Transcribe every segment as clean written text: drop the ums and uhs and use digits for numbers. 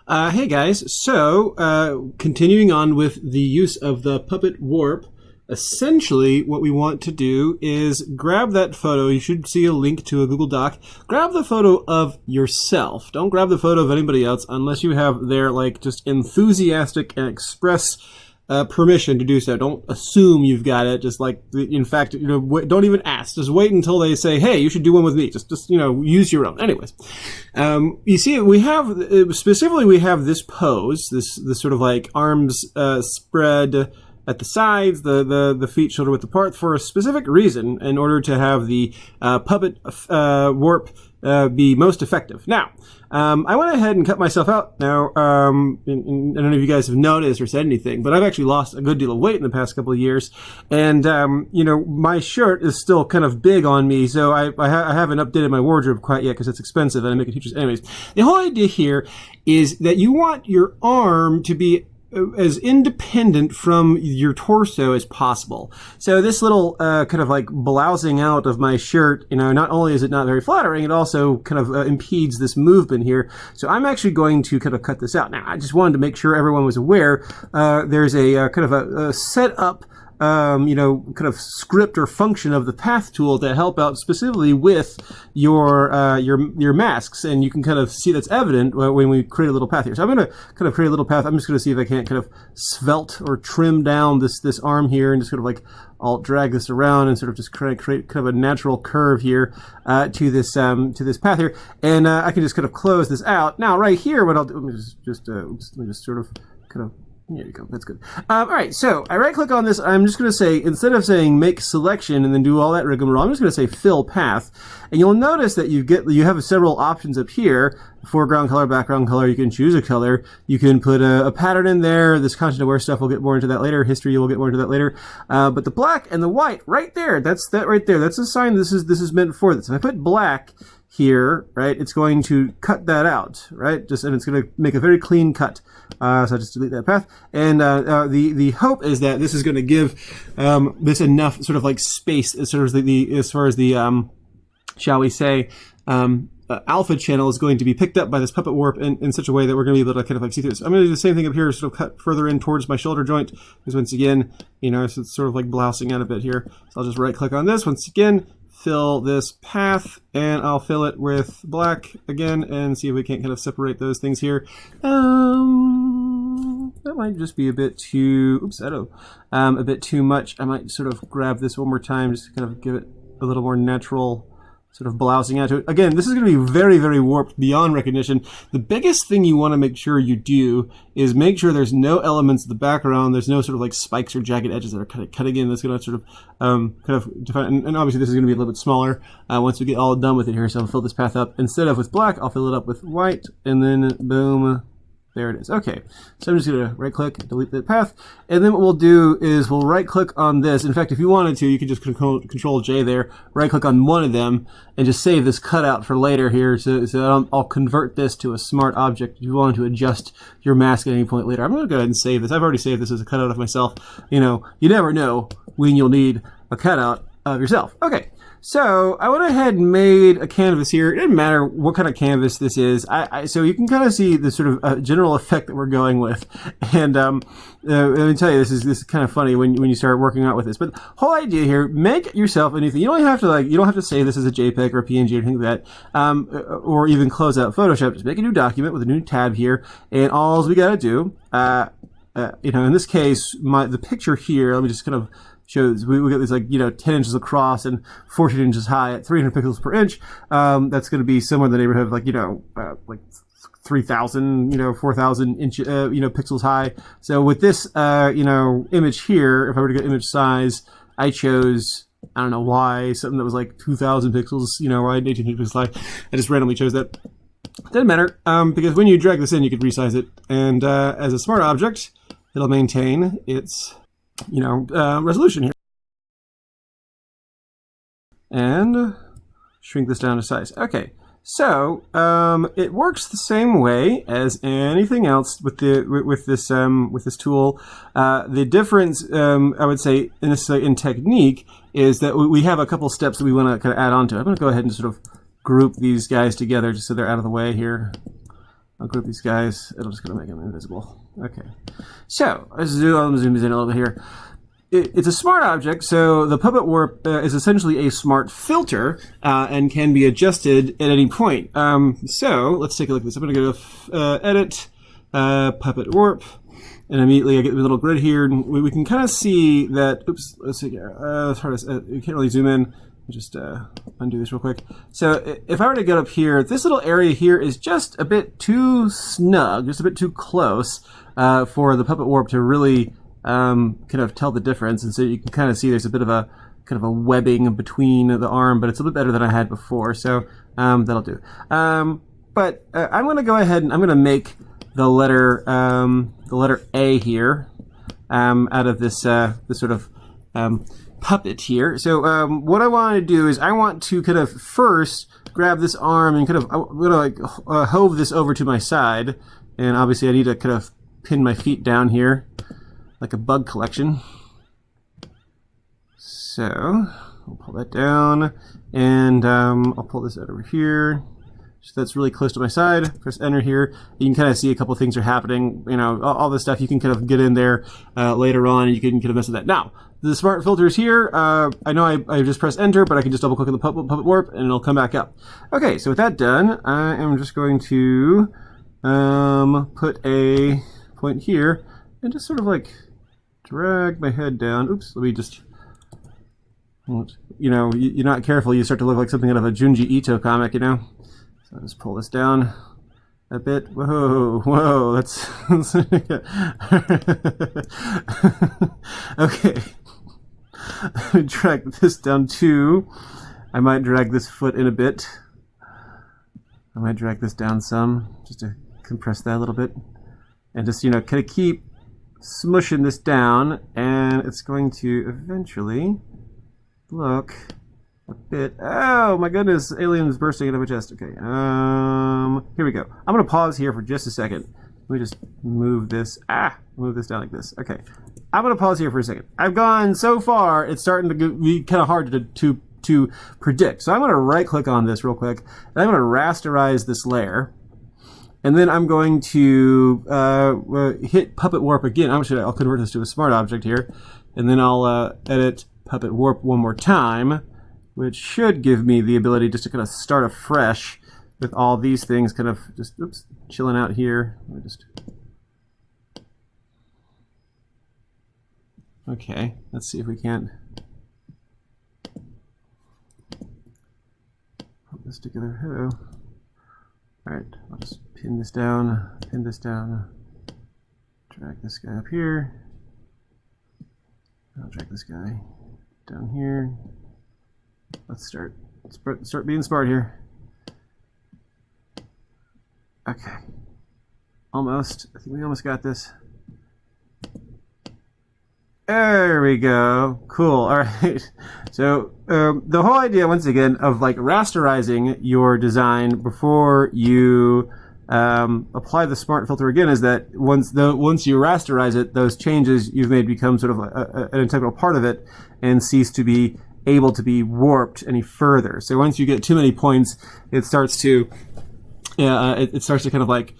Hey guys, so continuing on with the use of the Puppet Warp, essentially what we want to do is grab that photo. You should see a link to a Google Doc. Grab the photo of yourself. Don't grab the photo of anybody else unless you have their like just enthusiastic and express permission to do so. Don't assume you've got it. Just like, in fact, don't even ask. Just wait until they say, "Hey, you should do one with me." Just use your own. Anyways, you see, we have specifically we have this pose, this sort of like arms spread at the sides, the feet shoulder width apart for a specific reason, in order to have the puppet warp be most effective. Now, I went ahead and cut myself out. Now, I don't know if you guys have noticed or said anything, but I've actually lost a good deal of weight in the past couple of years, and my shirt is still kind of big on me, so I haven't updated my wardrobe quite yet because it's expensive and I make it huge. Anyways, the whole idea here is that you want your arm to be as independent from your torso as possible. So this little kind of like blousing out of my shirt, not only is it not very flattering, it also kind of impedes this movement here. So I'm actually going to kind of cut this out. Now, I just wanted to make sure everyone was aware there's a kind of a set up kind of script or function of the path tool to help out specifically with your masks, and you can kind of see that's evident when we create a little path here. So I'm going to kind of create a little path. I'm just going to see if I can't kind of svelte or trim down this arm here, and just sort of like I'll drag this around and sort of just create kind of a natural curve here to this path here, and I can just kind of close this out. Now, right here, what I'll do, let me just sort of kind of. There you go. That's good. All right. So I right click on this. I'm just going to say, instead of saying make selection and then do all that rigmarole, I'm just going to say fill path. And you'll notice that you have several options up here: foreground color, background color. You can choose a color. You can put a pattern in there. This content aware stuff, we'll get more into that later. History, we'll get more into that later. But the black and the white right there, that's right there. That's a sign this is meant for this. If I put black here, right, it's going to cut that out, right? And it's going to make a very clean cut. So I just delete that path. And the hope is that this is going to give this enough sort of like space as far as the shall we say, alpha channel is going to be picked up by this puppet warp in such a way that we're going to be able to kind of like see through this. I'm going to do the same thing up here, sort of cut further in towards my shoulder joint, because once again, so it's sort of like blousing out a bit here. So I'll just right click on this once again, fill this path, and I'll fill it with black again and see if we can't kind of separate those things here. That might just be a bit too, a bit too much. I might sort of grab this one more time just to kind of give it a little more natural sort of blousing out to it. Again, this is going to be very, very warped beyond recognition. The biggest thing you want to make sure you do is make sure there's no elements of the background. There's no sort of like spikes or jagged edges that are kind of cutting in. That's going to sort of kind of define. And obviously, this is going to be a little bit smaller once we get all done with it here. So I'll fill this path up. Instead of with black, I'll fill it up with white, and then boom. There it is. Okay, so I'm just going to right-click, delete that path, and then what we'll do is we'll right-click on this. In fact, if you wanted to, you could just Control J there, right-click on one of them, and just save this cutout for later here. So I'll convert this to a smart object if you wanted to adjust your mask at any point later. I'm going to go ahead and save this. I've already saved this as a cutout of myself. You never know when you'll need a cutout of yourself. Okay. So I went ahead and made a canvas here. It didn't matter what kind of canvas this is. So you can kind of see the sort of general effect that we're going with. And let me tell you, this is kind of funny when you start working out with this. But the whole idea here: make yourself anything. You don't have to save this as a JPEG or a PNG or anything like that, or even close out Photoshop. Just make a new document with a new tab here, and all we got to do, in this case, the picture here. Let me just kind of shows we got these 10 inches across and 14 inches high at 300 pixels per inch. That's going to be somewhere in the neighborhood of 3,000, 4,000 pixels high. So with this, image here, if I were to get image size, I chose, I don't know why, something that was like 2,000 pixels, wide, 1,800 pixels high. I just randomly chose that. Doesn't matter, because when you drag this in, you can resize it. And as a smart object, it'll maintain its resolution here. And shrink this down to size. Okay, so it works the same way as anything else with this tool. The difference, I would say, in technique, is that we have a couple steps that we want to kind of add on to. I'm going to go ahead and sort of group these guys together just so they're out of the way here. I'll group these guys. It'll just gonna make them invisible. Okay. So let's zoom in a little bit here. It's a smart object, so the Puppet Warp is essentially a smart filter and can be adjusted at any point. So let's take a look at this. I'm going to go to Edit, Puppet Warp, and immediately I get the little grid here, and we can kind of see that. Oops, let's see here. It's hard to, you can't really zoom in. Just undo this real quick. So if I were to get up here, this little area here is just a bit too snug, just a bit too close for the Puppet Warp to really kind of tell the difference. And so you can kind of see there's a bit of a kind of a webbing between the arm, but it's a bit better than I had before. So that'll do. But I'm going to go ahead and I'm going to make the letter A here out of this this sort of puppet here. So what I want to do is I want to kind of first grab this arm and kind of I'm gonna like hove this over to my side, and obviously I need to kind of pin my feet down here like a bug collection. So I'll pull that down, and I'll pull this out over here. So that's really close to my side. Press enter here. You can kind of see a couple things are happening. You know, all this stuff you can kind of get in there later on, and you can kind of mess with that. Now, the smart filter is here. I know I just pressed enter, but I can just double click on the Puppet Warp, and it'll come back up. Okay, so with that done, I am just going to put a point here and just sort of like drag my head down. Oops, let me just, you know, you're not careful, you start to look like something out of a Junji Ito comic, you know? So I'll just pull this down a bit. Whoa, that's okay. Let me drag this down too. I might drag this foot in a bit. I might drag this down some, just to compress that a little bit. And just, you know, kind of keep smushing this down, and it's going to eventually look a bit. Oh my goodness, aliens bursting out of my chest. Okay, here we go. I'm gonna pause here for just a second. Let me just move this. Move this down like this. Okay, I'm gonna pause here for a second. I've gone so far, it's starting to be kind of hard to predict. So I'm gonna right click on this real quick, and I'm gonna rasterize this layer. And then I'm going to hit Puppet Warp again. I'll convert this to a smart object here. And then I'll edit Puppet Warp one more time, which should give me the ability just to kind of start afresh with all these things kind of just, oops, chilling out here. Let me just... Okay, let's see if we can't put this together. Hello. Alright, I'll just pin this down, drag this guy up here, I'll drag this guy down here. Let's start being smart here. Okay, almost, I think we almost got this. There we go. Cool. All right. So the whole idea, once again, of like rasterizing your design before you apply the smart filter again is that once you rasterize it, those changes you've made become sort of an integral part of it and cease to be able to be warped any further. So once you get too many points, it starts to it starts to kind of like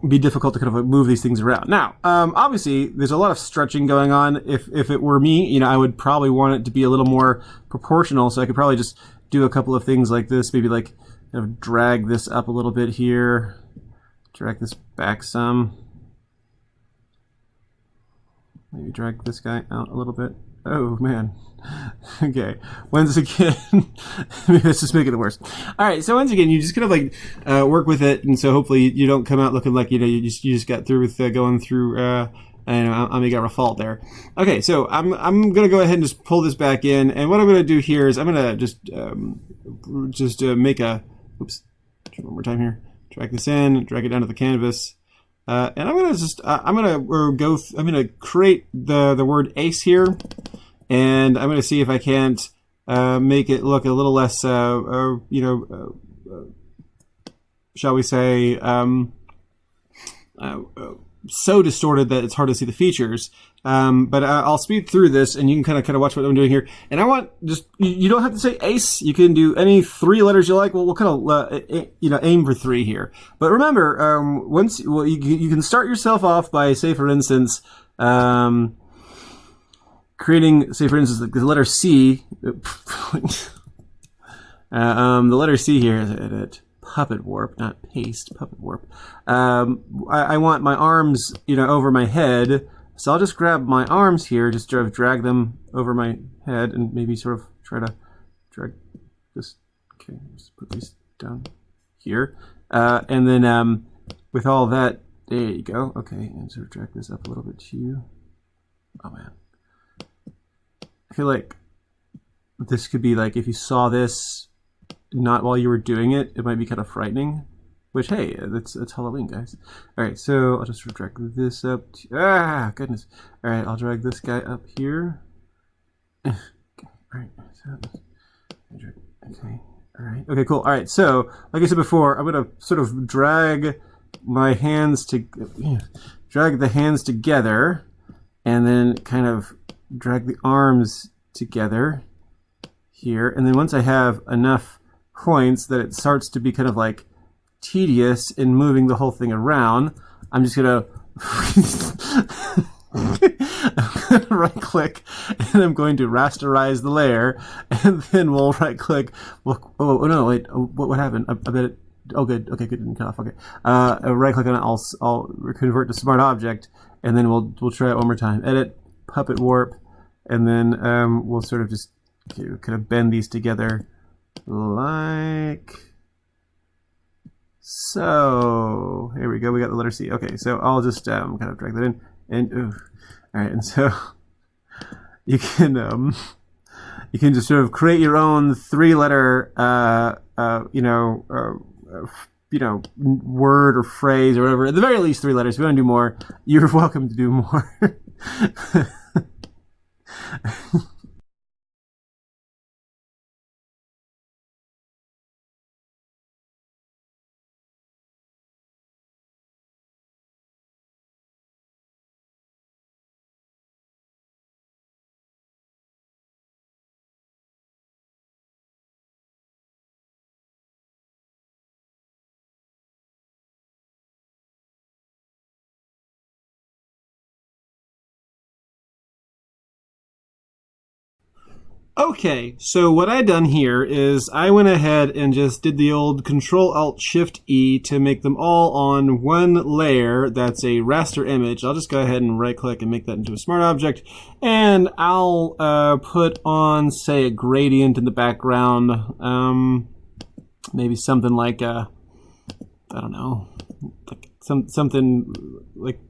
be difficult to kind of move these things around. Now, obviously, there's a lot of stretching going on. If it were me, you know, I would probably want it to be a little more proportional. So I could probably just do a couple of things like this. Maybe like kind of drag this up a little bit here, drag this back some. Maybe drag this guy out a little bit. Oh man. Okay. Once again, let's just make it worse. All right. So once again, you just kind of like work with it, and so hopefully you don't come out looking like you just got through with going through Amiga Rafal there. Okay. So I'm gonna go ahead and just pull this back in, and what I'm gonna do here is I'm gonna just make a oops. One more time here. Drag this in. Drag it down to the canvas. And I'm gonna create the word ace here, and I'm gonna see if I can't make it look a little less, shall we say, so distorted that it's hard to see the features. But I'll speed through this, and you can kind of watch what I'm doing here. And I want just you don't have to say ace. You can do any 3 letters you like. Well, we'll kind of aim for 3 here. But remember, you can start yourself off by, say, for instance, creating, say, for instance, the letter C. The letter C here is at Puppet Warp, not paste. Puppet Warp. I want my arms, over my head. So I'll just grab my arms here, just sort of drag them over my head, and maybe sort of try to drag this. Okay, just put these down here, and then with all that, there you go. Okay, and sort of drag this up a little bit too. Oh man, I feel like this could be like, if you saw this not while you were doing it, it might be kind of frightening. Which, hey, it's Halloween, guys. All right, so I'll just drag this up. Goodness. All right, I'll drag this guy up here. Okay, all right. Okay, all right. Okay, cool. All right, so like I said before, I'm gonna sort of drag the hands together, and then kind of drag the arms together here. And then once I have enough points that it starts to be kind of like tedious in moving the whole thing around, I'm just gonna right click, and I'm going to rasterize the layer, and then we'll right click. Oh no, wait, what happened? I bet it. Oh good, okay, good, didn't cut off. Okay, right click on it. I'll convert to smart object, and then we'll try it one more time. Edit, Puppet Warp, and then we'll sort of just kind of bend these together like so. Here we go. We got the letter C. Okay, so I'll just kind of drag that in, and all right, and so you can just sort of create your own 3-letter word or phrase or whatever. At the very least, 3 letters. If you want to do more, you're welcome to do more. Okay, so what I done here is I went ahead and just did the old Control-Alt-Shift-E to make them all on one layer that's a raster image. I'll just go ahead and right-click and make that into a smart object, and I'll put on, say, a gradient in the background. Maybe something like I don't know, like something like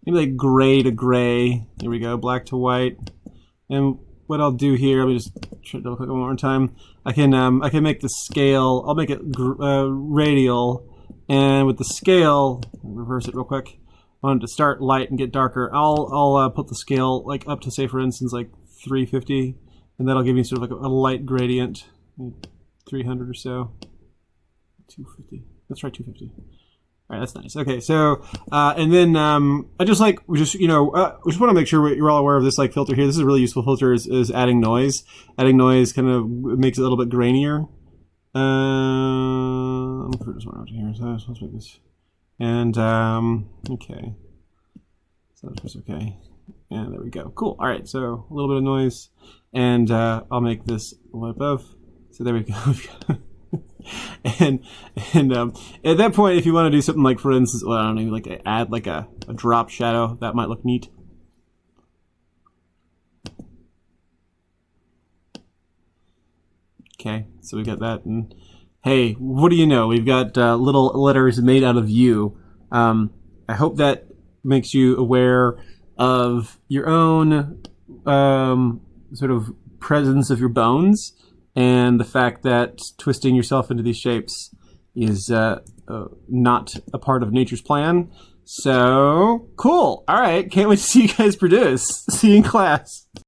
maybe like gray to gray. Here we go, black to white, and what I'll do here, let me just try to double click one more time. I can make the scale. I'll make it radial, and with the scale, reverse it real quick. I want it to start light and get darker. I'll put the scale like up to, say, for instance, like 350, and that'll give me sort of like a light gradient, 300 or so. 250. Let's try 250. All right, that's nice. Okay, so and then I just we just want to make sure you're all aware of this filter here. This is a really useful filter. Is adding noise. Adding noise kind of makes it a little bit grainier. I'm gonna put this one out here. So let's make this. And okay, so that's okay. And there we go. Cool. All right, so a little bit of noise, and I'll make this one above. So there we go. and at that point, if you want to do something like, for instance, well, I don't know, like add like a drop shadow, that might look neat. Okay, so we got that, and hey, what do you know? We've got little letters made out of you. I hope that makes you aware of your own sort of presence of your bones, and the fact that twisting yourself into these shapes is not a part of nature's plan. So, cool. All right, can't wait to see you guys produce. See you in class.